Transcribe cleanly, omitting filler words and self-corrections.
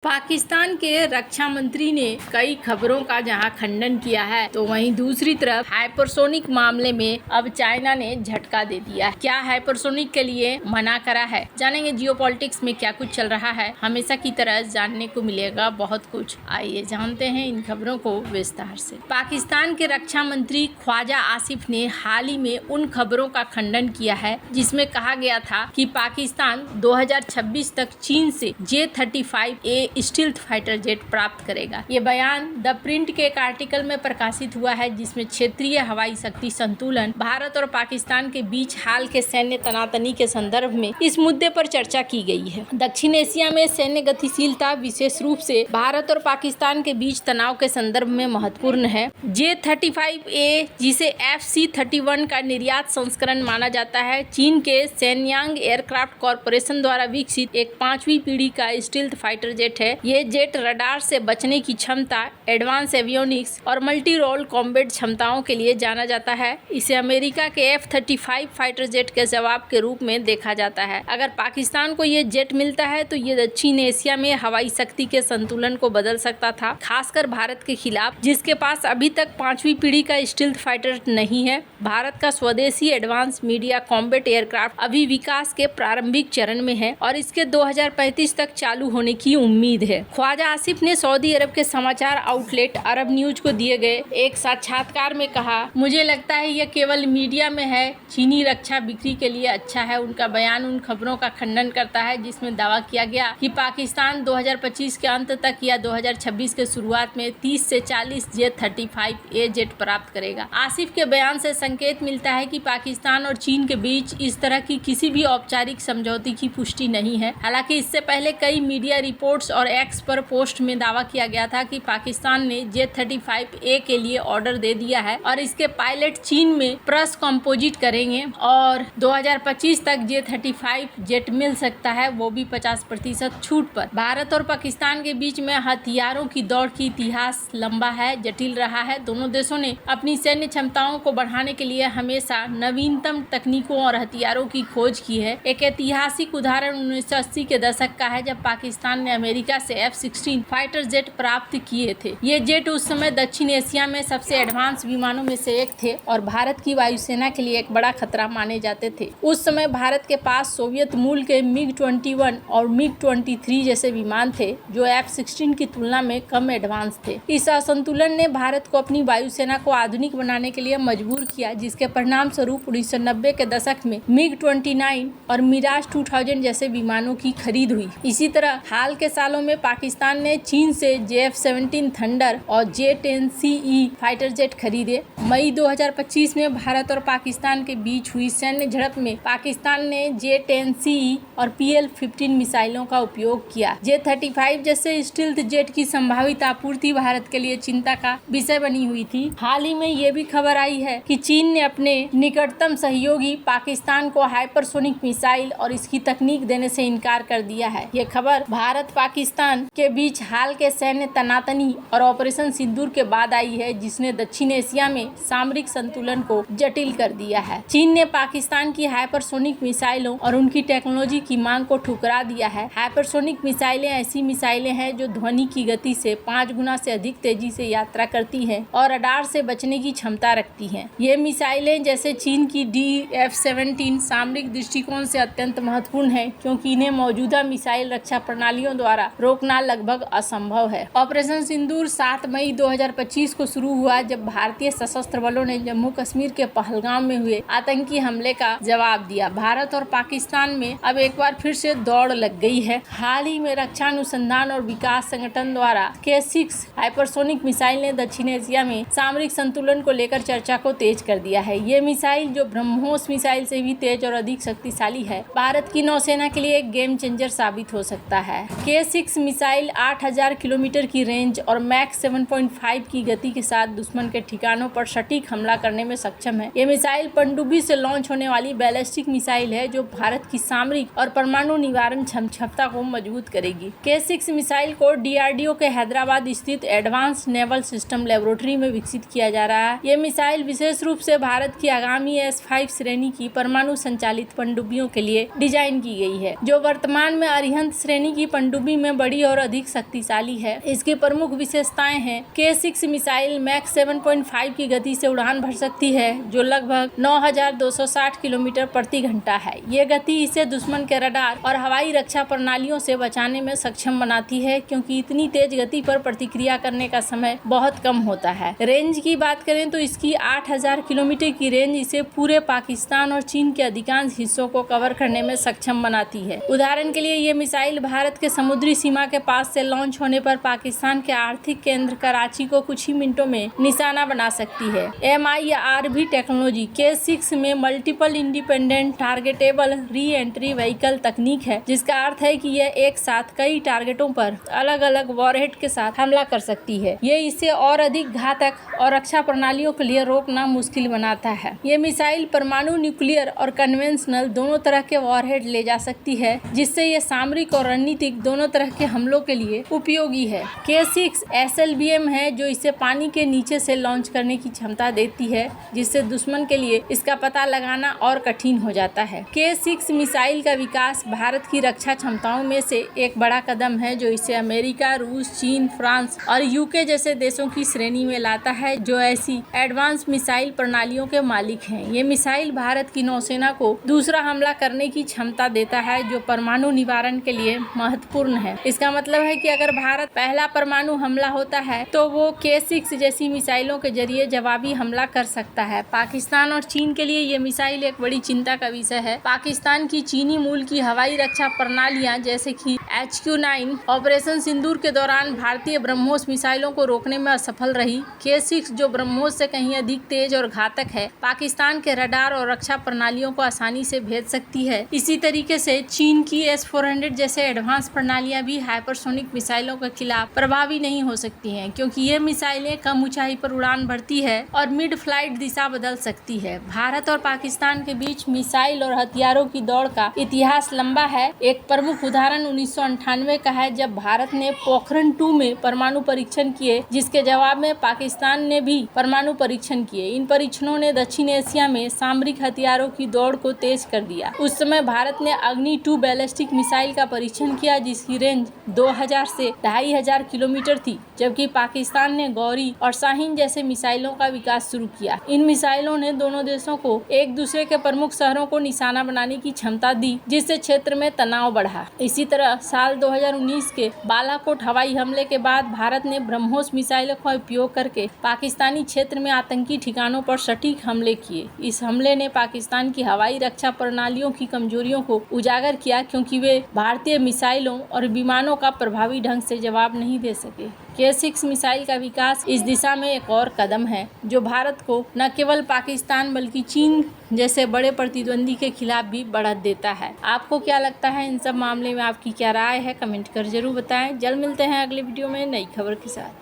पाकिस्तान के रक्षा मंत्री ने कई खबरों का जहां खंडन किया है, तो वहीं दूसरी तरफ हाइपरसोनिक मामले में अब चाइना ने झटका दे दिया है। क्या हाइपरसोनिक के लिए मना करा है? जानेंगे जियोपॉलिटिक्स में क्या कुछ चल रहा है। हमेशा की तरह जानने को मिलेगा बहुत कुछ। आइए जानते हैं इन खबरों को विस्तार से। पाकिस्तान के रक्षा मंत्री ख्वाजा आसिफ ने हाल ही में उन खबरों का खंडन किया है जिसमें कहा गया था कि पाकिस्तान 2026 तक चीन से J-35A स्टील्थ फाइटर जेट प्राप्त करेगा। ये बयान द प्रिंट के एक आर्टिकल में प्रकाशित हुआ है जिसमें क्षेत्रीय हवाई शक्ति संतुलन, भारत और पाकिस्तान के बीच हाल के सैन्य तनातनी के संदर्भ में इस मुद्दे पर चर्चा की गई है। दक्षिण एशिया में सैन्य गतिशीलता विशेष रूप से भारत और पाकिस्तान के बीच तनाव के संदर्भ में महत्वपूर्ण है। J-35A जिसे FC-31 का निर्यात संस्करण माना जाता है, चीन के शेनयांग एयरक्राफ्ट कॉरपोरेशन द्वारा विकसित एक 5वीं पीढ़ी का स्टील्थ फाइटर जेट है। ये जेट रडार से बचने की क्षमता, एडवांस एवियोनिक्स और मल्टी रोल कॉम्बैट क्षमताओं के लिए जाना जाता है। इसे अमेरिका के F-35 फाइटर जेट के जवाब के रूप में देखा जाता है। अगर पाकिस्तान को ये जेट मिलता है तो ये दक्षिण एशिया में हवाई शक्ति के संतुलन को बदल सकता था, खासकर भारत के खिलाफ, जिसके पास अभी तक 5वीं पीढ़ी का स्टील्थ फाइटर नहीं है। भारत का स्वदेशी एडवांस मीडिया कॉम्बैट एयरक्राफ्ट अभी विकास के प्रारंभिक चरण में है और इसके 2035 तक चालू होने की उम्मीद है। ख्वाजा आसिफ ने सऊदी अरब के समाचार आउटलेट अरब न्यूज को दिए गए एक साक्षात्कार में कहा, मुझे लगता है यह केवल मीडिया में है। चीनी रक्षा बिक्री के लिए अच्छा है। उनका बयान उन खबरों का खंडन करता है जिसमें दावा किया गया कि पाकिस्तान 2025 के अंत तक या 2026 के शुरुआत में 30 से 40 J-35A जेट प्राप्त करेगा। आसिफ के बयान से संकेत मिलता है कि पाकिस्तान और चीन के बीच इस तरह की किसी भी औपचारिक समझौते की पुष्टि नहीं है। हालांकि इससे पहले कई मीडिया रिपोर्ट्स और एक्स पर पोस्ट में दावा किया गया था कि पाकिस्तान ने J-35A के लिए ऑर्डर दे दिया है और इसके पायलट चीन में प्रस कंपोजिट करेंगे और 2025 तक J-35 जेट मिल सकता है, वो भी 50% छूट पर। भारत और पाकिस्तान के बीच में हथियारों की दौड़ की इतिहास लंबा है, जटिल रहा है। दोनों देशों ने अपनी सैन्य क्षमताओं को बढ़ाने के लिए हमेशा नवीनतम तकनीकों और हथियारों की खोज की है। एक ऐतिहासिक उदाहरण 1980 के दशक का है जब पाकिस्तान ने अमेरिका से F-16 फाइटर जेट प्राप्त किए थे। ये जेट उस समय दक्षिण एशिया में सबसे एडवांस विमानों में से एक थे और भारत की वायुसेना के लिए एक बड़ा खतरा माने जाते थे। उस समय भारत के पास सोवियत मूल के MiG-21 और MiG-23 जैसे विमान थे जो F-16 की तुलना में कम एडवांस थे। इस असंतुलन ने भारत को अपनी वायुसेना को आधुनिक बनाने के लिए मजबूर किया, जिसके परिणाम स्वरूप 1990 के दशक में MiG-29 और मिराज 2000 जैसे विमानों की खरीद हुई। इसी तरह हाल के सालों में पाकिस्तान ने चीन से JF-17 थंडर और J-10CE फाइटर जेट खरीदे। मई 2025 में भारत और पाकिस्तान के बीच हुई सैन्य झड़प में पाकिस्तान ने J-10CE और PL-15 मिसाइलों का उपयोग किया। J-35 जैसे स्टील्थ जेट की संभावित आपूर्ति भारत के लिए चिंता का विषय बनी हुई थी। हाल ही में ये भी खबर आई है कि चीन ने अपने निकटतम सहयोगी पाकिस्तान को हाइपरसोनिक मिसाइल और इसकी तकनीक देने से इनकार कर दिया है। ये खबर भारत पाकिस्तान के बीच हाल के सैन्य तनातनी और ऑपरेशन सिंदूर के बाद आई है, जिसने दक्षिण एशिया में सामरिक संतुलन को जटिल कर दिया है। चीन ने पाकिस्तान की हाइपरसोनिक मिसाइलों और उनकी टेक्नोलॉजी की मांग को ठुकरा दिया है। हाइपरसोनिक मिसाइलें ऐसी मिसाइलें हैं जो ध्वनि की गति से 5 गुना से अधिक तेजी से यात्रा करती हैं और रडार से बचने की क्षमता रखती हैं। ये मिसाइलें जैसे चीन की DF-17 सामरिक दृष्टिकोण से अत्यंत महत्वपूर्ण है क्योंकि इन्हें मौजूदा मिसाइल रक्षा प्रणालियों द्वारा रोकना लगभग असंभव है। ऑपरेशन सिंदूर 7 मई 2025 को शुरू हुआ जब भारतीय सशस्त्र बलों ने जम्मू कश्मीर के पहलगाम में हुए आतंकी हमले का जवाब दिया। भारत और पाकिस्तान में अब एक बार फिर से दौड़ लग गई है। हाल ही में रक्षा अनुसंधान और विकास संगठन द्वारा K6 हाइपरसोनिक मिसाइल ने दक्षिण एशिया में सामरिक संतुलन को लेकर चर्चा को तेज कर दिया है। ये मिसाइल, जो ब्रह्मोस मिसाइल से भी तेज और अधिक शक्तिशाली है, भारत की नौसेना के लिए एक गेम चेंजर साबित हो सकता है। K6 मिसाइल 8000 किलोमीटर की रेंज और मैक 7.5 की गति के साथ दुश्मन के ठिकानों पर सटीक हमला करने में सक्षम है। ये मिसाइल पनडुब्बी से लॉन्च होने वाली बैलिस्टिक मिसाइल है जो भारत की सामरिक और परमाणु निवारण क्षमता को मजबूत करेगी। K6 मिसाइल को DRDO के हैदराबाद स्थित एडवांस नेवल सिस्टम लेबोरेटरी में विकसित किया जा रहा है। ये मिसाइल विशेष रूप से भारत की आगामी S-5 श्रेणी की परमाणु संचालित पनडुब्बियों के लिए डिजाइन की गई है, जो वर्तमान में अरिहंत श्रेणी की पनडुब्बी में में बड़ी और अधिक शक्तिशाली है। इसकी प्रमुख विशेषताएं हैं K6 मिसाइल मैक 7.5 की गति से उड़ान भर सकती है, जो लगभग 9,260 किलोमीटर प्रति घंटा है। ये गति इसे दुश्मन के रडार और हवाई रक्षा प्रणालियों से बचाने में सक्षम बनाती है, क्योंकि इतनी तेज गति पर प्रतिक्रिया करने का समय बहुत कम होता है। रेंज की बात करें तो इसकी 8,000 किलोमीटर की रेंज इसे पूरे पाकिस्तान और चीन के अधिकांश हिस्सों को कवर करने में सक्षम बनाती है। उदाहरण के लिए ये मिसाइल भारत के समुद्री सीमा के पास से लॉन्च होने पर पाकिस्तान के आर्थिक केंद्र कराची को कुछ ही मिनटों में निशाना बना सकती है। MIRV टेक्नोलॉजी K6 में multiple independent targetable re entry vehicle तकनीक है, जिसका अर्थ है कि यह एक साथ कई टारगेटों पर अलग अलग वॉरहेड के साथ हमला कर सकती है। ये इसे और अधिक घातक और रक्षा प्रणालियों के लिए रोकना मुश्किल बनाता है। ये मिसाइल परमाणु, न्यूक्लियर और कन्वेंशनल दोनों तरह के वॉरहेड ले जा सकती है, जिससे ये सामरिक और रणनीतिक दोनों तरह के हमलों के लिए उपयोगी है। K6 SLBM है, जो इसे पानी के नीचे से लॉन्च करने की क्षमता देती है, जिससे दुश्मन के लिए इसका पता लगाना और कठिन हो जाता है। K6 मिसाइल का विकास भारत की रक्षा क्षमताओं में से एक बड़ा कदम है, जो इसे अमेरिका, रूस, चीन, फ्रांस और UK जैसे देशों की श्रेणी में लाता है, जो ऐसी एडवांस मिसाइल प्रणालियों के मालिक हैं। ये मिसाइल भारत की नौसेना को दूसरा हमला करने की क्षमता देता है, जो परमाणु निवारण के लिए महत्वपूर्ण है। इसका मतलब है कि अगर भारत पहला परमाणु हमला होता है तो वो K6 जैसी मिसाइलों के जरिए जवाबी हमला कर सकता है। पाकिस्तान और चीन के लिए ये मिसाइल एक बड़ी चिंता का विषय है। पाकिस्तान की चीनी मूल की हवाई रक्षा प्रणालियां जैसे कि HQ-9 ऑपरेशन सिंदूर के दौरान भारतीय ब्रह्मोस मिसाइलों को रोकने में असफल रही। K6 जो ब्रह्मोस से कहीं अधिक तेज और घातक है, पाकिस्तान के रडार और रक्षा प्रणालियों को आसानी से भेद सकती है। इसी तरीके से चीन की S-400 जैसे एडवांस प्रणालियां भी हाइपरसोनिक मिसाइलों के खिलाफ प्रभावी नहीं हो सकती हैं, क्योंकि ये मिसाइलें कम ऊंचाई पर उड़ान भरती है और मिड फ्लाइट दिशा बदल सकती है। भारत और पाकिस्तान के बीच मिसाइल और हथियारों की दौड़ का इतिहास लंबा है। एक प्रमुख उदाहरण 1998 का है, जब भारत ने पोखरण 2 में परमाणु परीक्षण किए, जिसके जवाब में पाकिस्तान ने भी परमाणु परीक्षण किए। इन परीक्षणों ने दक्षिण एशिया में सामरिक हथियारों की दौड़ को तेज कर दिया। उस समय भारत ने अग्नि 2 बैलिस्टिक मिसाइल का परीक्षण किया, जिसकी रेंज 2000 से 2500 किलोमीटर थी, जबकि पाकिस्तान ने गौरी और शाहीन जैसे मिसाइलों का विकास शुरू किया। इन मिसाइलों ने दोनों देशों को एक दूसरे के प्रमुख शहरों को निशाना बनाने की क्षमता दी, जिससे क्षेत्र में तनाव बढ़ा। इसी तरह साल 2019 के बालाकोट हवाई हमले के बाद भारत ने ब्रह्मोस मिसाइलों का उपयोग करके पाकिस्तानी क्षेत्र में आतंकी ठिकानों पर सटीक हमले किए। इस हमले ने पाकिस्तान की हवाई रक्षा प्रणालियों की कमजोरियों को उजागर किया, क्योंकि वे भारतीय मिसाइलों और विमानों का प्रभावी ढंग से जवाब नहीं दे सके। K6 मिसाइल का विकास इस दिशा में एक और कदम है, जो भारत को न केवल पाकिस्तान बल्कि चीन जैसे बड़े प्रतिद्वंदी के खिलाफ भी बढ़त देता है। आपको क्या लगता है इन सब मामले में? आपकी क्या राय है? कमेंट कर जरूर बताएं। जल्द मिलते हैं अगले वीडियो में नई खबर के साथ।